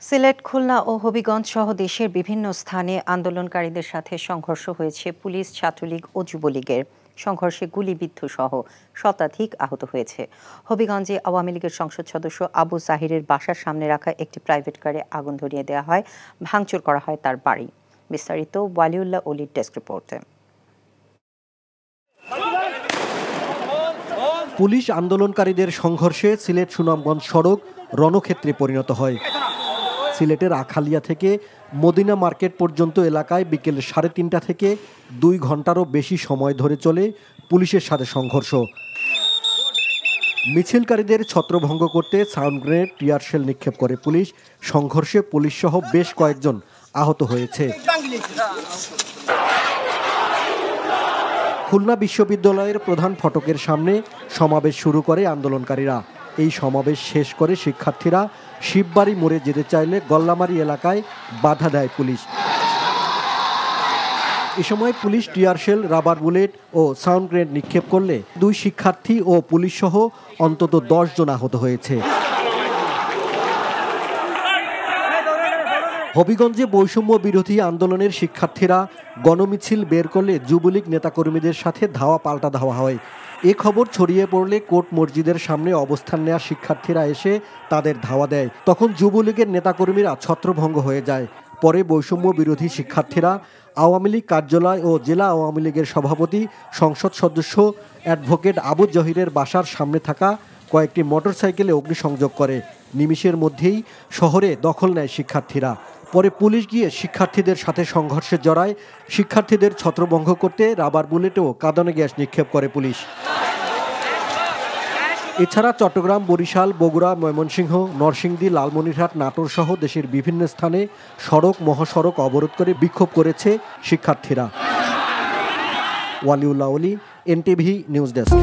সিলেট, খুলনা ও হবিগঞ্জ সহ দেশের বিভিন্ন স্থানে আন্দোলনকারীদের সাথে সংঘর্ষ হয়েছে পুলিশ, ছাত্রলীগ ও যুবলীগের। সংঘর্ষে গুলিবিদ্ধ সহ শতাধিক আহত হয়েছে। হবিগঞ্জে আওয়ামী লীগের সংসদ সদস্য আবু জাহিরের বাসার সামনে রাখা একটি প্রাইভেট কারে আগুন ধরিয়ে দেওয়া হয়, ভাঙচুর করা হয় তার বাড়ি। বিস্তারিত ওয়ালিউল্লাহ অলির ডেস্ক রিপোর্টে। পুলিশ আন্দোলনকারীদের সংঘর্ষে সিলেট সুনামগঞ্জ সড়ক রণক্ষেত্রে পরিণত হয়। সিলেটের আখালিয়া থেকে মদিনা মার্কেট পর্যন্ত এলাকায় বিকেল 3:30 থেকে 2 ঘন্টারও বেশি সময় ধরে চলে পুলিশের সাথে সংঘর্ষ। মিছিলকারীদের ছত্রভঙ্গ করতে সাউন্ড গ্রেনেড, টিয়ার শেল নিক্ষেপ করে পুলিশ। সংঘর্ষে পুলিশসহ বেশ কয়েকজন আহত হয়েছে। খুলনা বিশ্ববিদ্যালয়ের প্রধান ফটকের সামনে সমাবেশ শুরু করে আন্দোলনকারীরা। এই সমাবেশ শেষ করে শিক্ষার্থীরা শিববাড়ি মোড়ে যেতে চাইলে গল্লামারি এলাকায় বাধা দেয় পুলিশ। এ সময় police tear shell, rubber bullet ও সাউন্ড গ্রেনেড নিক্ষেপ করলে 2 শিক্ষার্থী ও পুলিশসহ অন্তত 10 জন আহত হয়েছে। হবিগঞ্জে বৈষম্য বিরোধী আন্দোলনের শিক্ষার্থীরা গণমিছিল বের করলে যুবলীগ নেতাকর্মীদের সাথে ধাওয়া পাল্টা ধাওয়া হয়। এ খবর ছড়িয়ে পড়লে কোর্ট মসজিদের সামনে অবস্থান নেওয়া শিক্ষার্থীরা এসে তাদের ধাওয়া দেয়। তখন যুবলীগের নেতাকর্মীরা ছত্রভঙ্গ হয়ে যায়। পরে বৈষম্য বিরোধী শিক্ষার্থীরা আওয়ামী লীগ কার্যালয় ও জেলা আওয়ামী লীগের সভাপতি, সংসদ সদস্য অ্যাডভোকেট আবু জহিরের বাসার সামনে থাকা কয়েকটি মোটরসাইকেলে অগ্নিসংযোগ করে। নিমিষের মধ্যেই শহরে দখল নেয় শিক্ষার্থীরা। পরে পুলিশ গিয়ে শিক্ষার্থীদের সাথে সংঘর্ষে জড়ায়। শিক্ষার্থীদের ছত্রভঙ্গ করতে রাবার বুলেট ও কাঁদানে গ্যাস নিক্ষেপ করে পুলিশ। এছাড়া চট্টগ্রাম, বরিশাল, বগুড়া, ময়মনসিংহ, নরসিংদী, লালমনিরহাট, নাটোর সহ দেশের বিভিন্ন স্থানে সড়ক, মহাসড়ক অবরোধ করে বিক্ষোভ করেছে শিক্ষার্থীরা। ওয়ালিউল্লাহ অলি, এনটিভি নিউজ ডেস্ক।